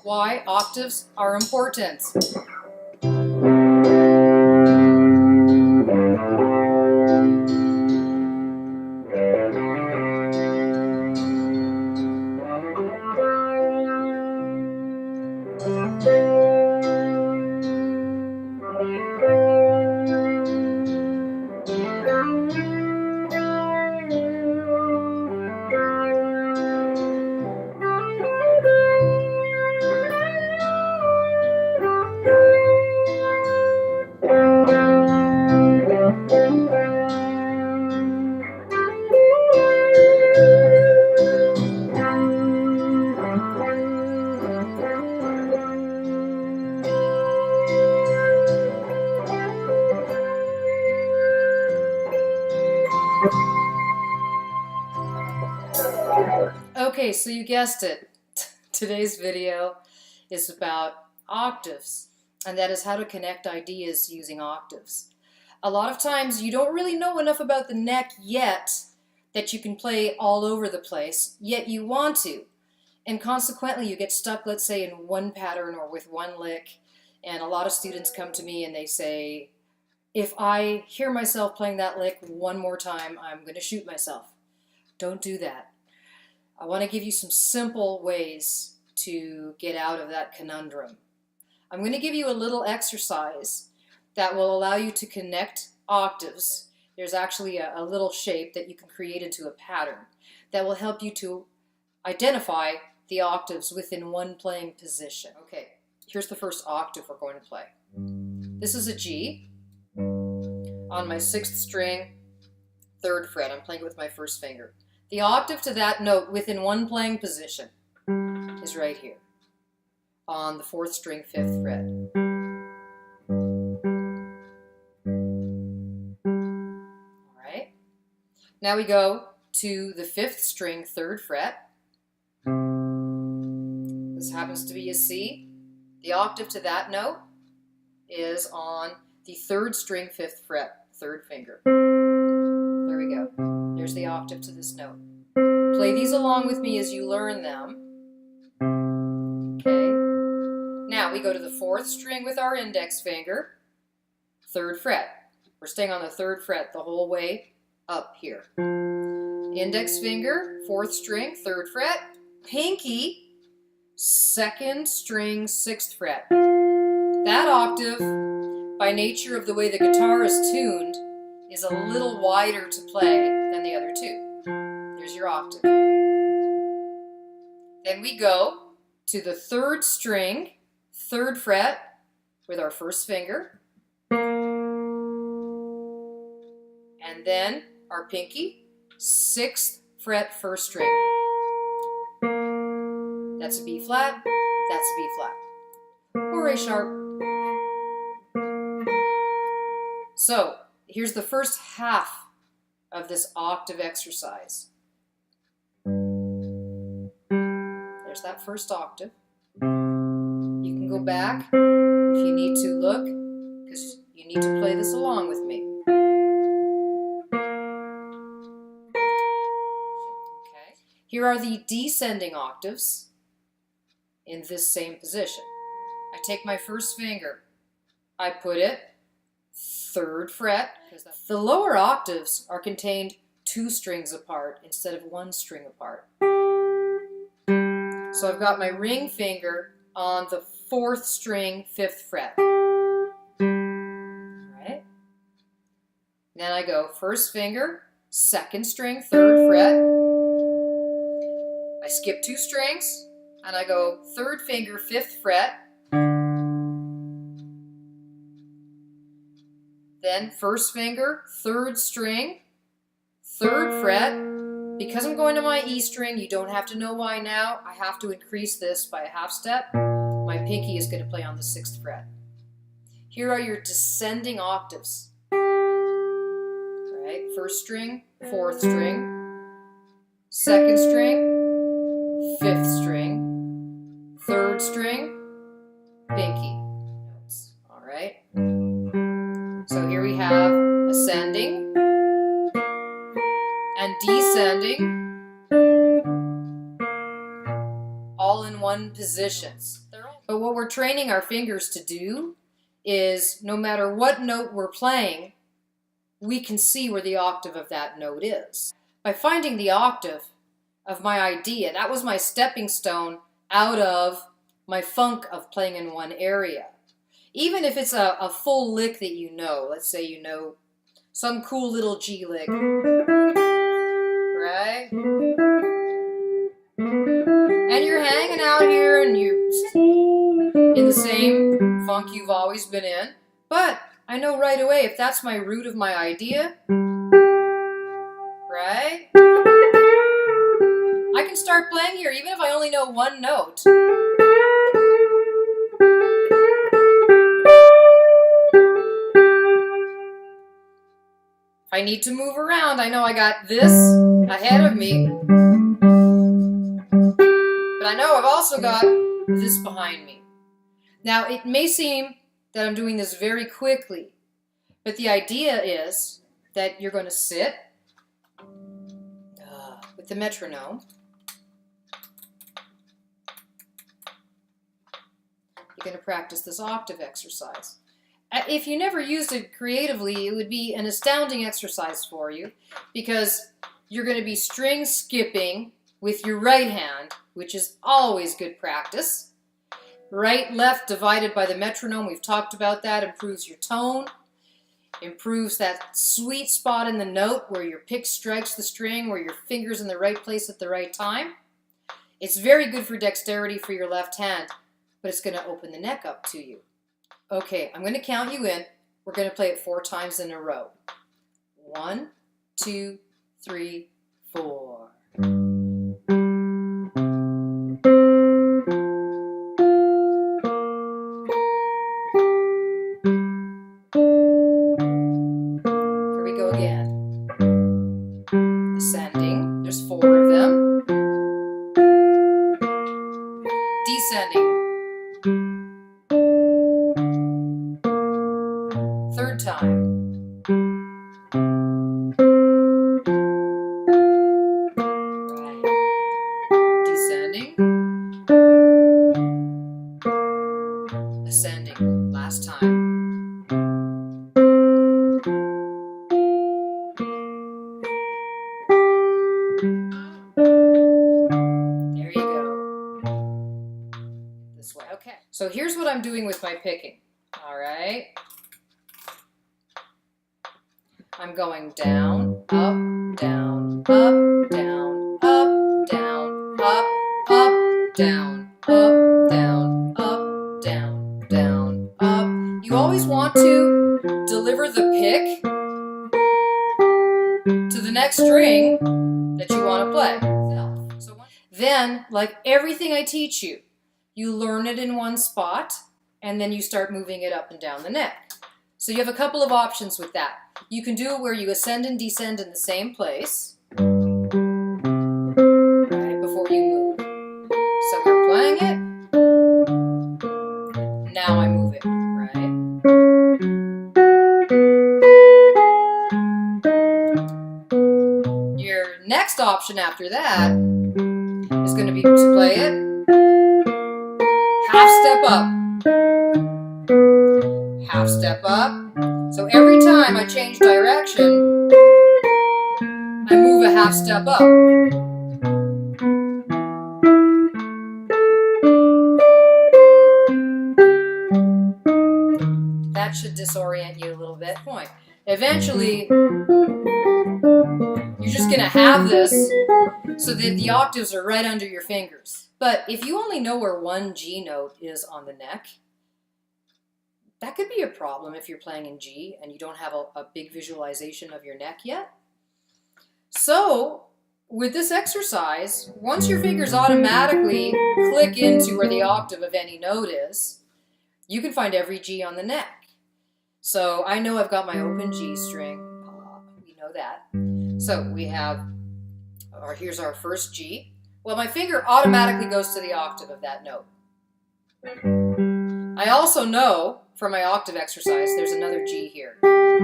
Why octaves are important. Okay, so you guessed it. Today's video is about octaves, and that is how to connect ideas using octaves. A lot of times you don't really know enough about the neck yet that you can play all over the place, yet you want to. And consequently you get stuck, let's say, in one pattern or with one lick, and a lot of students come to me and they say, if I hear myself playing that lick one more time, I'm going to shoot myself. Don't do that. I want to give you some simple ways to get out of that conundrum. I'm going to give you a little exercise that will allow you to connect octaves. There's actually a little shape that you can create into a pattern that will help you to identify the octaves within one playing position. Okay, here's the first octave we're going to play. This is a G on my 6th string, 3rd fret. I'm playing it with my first finger. The octave to that note within one playing position is right here on the 4th string, 5th fret. All right. Now we go to the 5th string, 3rd fret. This happens to be a C. The octave to that note is on the 3rd string, 5th fret, 3rd finger. There we go. There's the octave to this note. Play these along with me as you learn them. Okay. Now we go to the 4th string with our index finger, 3rd fret. We're staying on the 3rd fret the whole way up here. Index finger, 4th string, 3rd fret. Pinky, 2nd string, 6th fret. That octave, by nature of the way the guitar is tuned, is a little wider to play than the other two. There's your octave. Then we go to the 3rd string, 3rd fret with our first finger. And then our pinky, 6th fret, 1st string. That's a B flat, that's a B flat. Or A sharp. So, here's the first half of this octave exercise. There's that first octave. You can go back if you need to look, because you need to play this along with me. Okay. Here are the descending octaves in this same position. I take my first finger, I put it 3rd fret. The lower octaves are contained 2 strings apart instead of 1 string apart. So I've got my ring finger on the 4th string, 5th fret. Right? Then I go 1st finger, 2nd string, 3rd fret. I skip 2 strings and I go 3rd finger, 5th fret. Then 1st finger, 3rd string, 3rd fret. Because I'm going to my E string, you don't have to know why now. I have to increase this by a half step. My pinky is going to play on the 6th fret. Here are your descending octaves. All right, 1st string, 4th string, 2nd string, 5th string, 3rd string, pinky. All right. So here we have ascending and descending all in one position. But what we're training our fingers to do is no matter what note we're playing, we can see where the octave of that note is. By finding the octave of my idea, that was my stepping stone out of my funk of playing in one area. Even if it's a full lick that you know, let's say you know some cool little G lick, right? And you're hanging out here and you're in the same funk you've always been in, but I know right away if that's my root of my idea, right? I can start playing here even if I only know one note. If I need to move around, I know I got this ahead of me, but I know I've also got this behind me. Now, it may seem that I'm doing this very quickly, but the idea is that you're going to sit with the metronome. You're going to practice this octave exercise. If you never used it creatively, it would be an astounding exercise for you because you're going to be string skipping with your right hand, which is always good practice. Right, left divided by the metronome, we've talked about that, improves your tone, improves that sweet spot in the note where your pick strikes the string, where your finger's in the right place at the right time. It's very good for dexterity for your left hand, but it's going to open the neck up to you. Okay, I'm going to count you in. We're going to play it 4 times in a row. 1, 2, 3, 4. Here we go again. Ascending. There's 4 of them. Descending. 3rd time. Right. Descending. Ascending. Last time. There you go. This way. Okay. So here's what I'm doing with my picking. All right. I'm going down, up, down, up, down, up, down, up, up, down, up, down, up, down, down, up. You always want to deliver the pick to the next string that you want to play. Then, like everything I teach you, you learn it in one spot, and then you start moving it up and down the neck. So you have a couple of options with that. You can do it where you ascend and descend in the same place, right, before you move. So we're playing it. Now I move it, right? Your next option after that is going to be to play it half step up. Half step up. So every time I change direction, I move a half step up. That should disorient you a little bit. Point. Eventually, you're just going to have this so that the octaves are right under your fingers. But if you only know where one G note is on the neck, that could be a problem if you're playing in G and you don't have a big visualization of your neck yet. So, with this exercise, once your fingers automatically click into where the octave of any note is, you can find every G on the neck. So, I know I've got my open G string. We know that. So, we have, here's our first G. Well, my finger automatically goes to the octave of that note. I also know from my octave exercise, there's another G here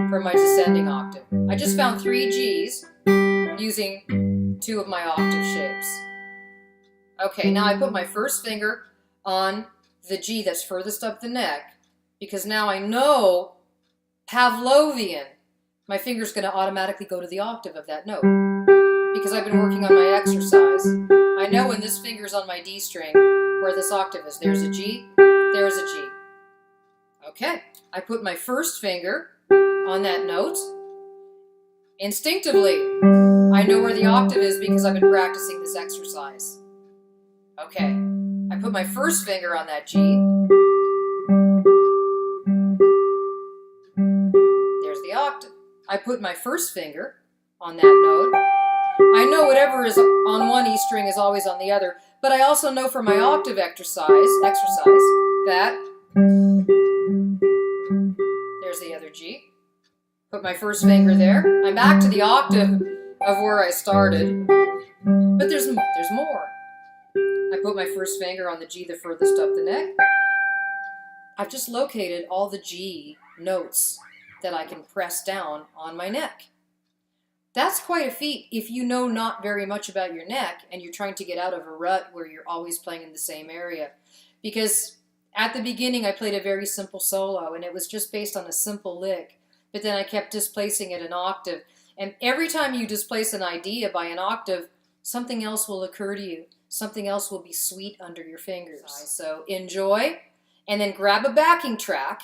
for my descending octave. I just found 3 Gs using 2 of my octave shapes. Okay, now I put my first finger on the G that's furthest up the neck, because now I know Pavlovian, my finger's going to automatically go to the octave of that note. Because I've been working on my exercise, I know when this finger's on my D string where this octave is. There's a G, there's a G. Okay, I put my first finger on that note. Instinctively, I know where the octave is because I've been practicing this exercise. Okay, I put my first finger on that G. There's the octave. I put my first finger on that note. I know whatever is on one E string is always on the other, but I also know from my octave exercise that there's the other G. Put my first finger there. I'm back to the octave of where I started, but there's more. I put my first finger on the G the furthest up the neck. I've just located all the G notes that I can press down on my neck. That's quite a feat if you know not very much about your neck and you're trying to get out of a rut where you're always playing in the same area. Because at the beginning I played a very simple solo and it was just based on a simple lick, but then I kept displacing it an octave. And every time you displace an idea by an octave, something else will occur to you. Something else will be sweet under your fingers. So enjoy, and then grab a backing track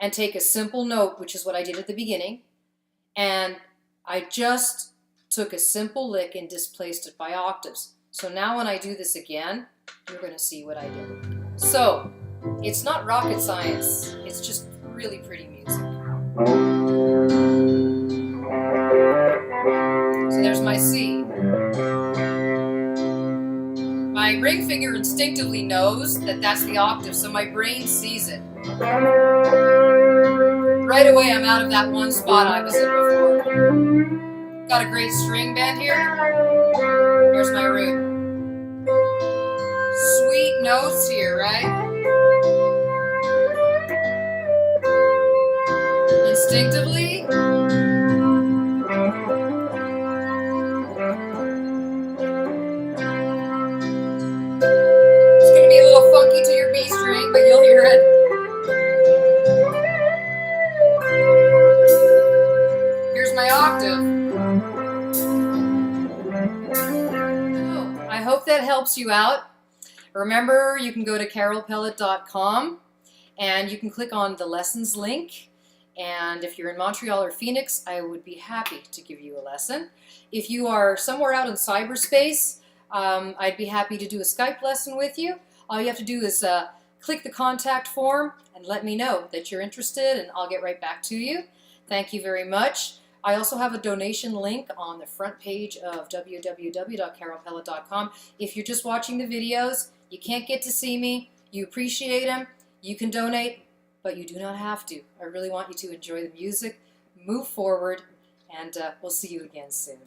and take a simple note, which is what I did at the beginning, and I just took a simple lick and displaced it by octaves. So now when I do this again, you're going to see what I did. So it's not rocket science, it's just really pretty music. So there's my C. My ring finger instinctively knows that that's the octave, so my brain sees it. Right away I'm out of that one spot I was in before. Got a great string bend here. Here's my root. Sweet notes here, right? Instinctively. It's going to be a little funky to your B string, but you'll hear it. Here's my octave. So, I hope that helps you out. Remember, you can go to CarolePellatt.com and you can click on the lessons link. And if you're in Montreal or Phoenix, I would be happy to give you a lesson. If you are somewhere out in cyberspace, I'd be happy to do a Skype lesson with you. All you have to do is click the contact form and let me know that you're interested, and I'll get right back to you. Thank you very much. I also have a donation link on the front page of www.CarolePellatt.com. If you're just watching the videos, you can't get to see me, you appreciate them, you can donate, but you do not have to. I really want you to enjoy the music, move forward, and we'll see you again soon.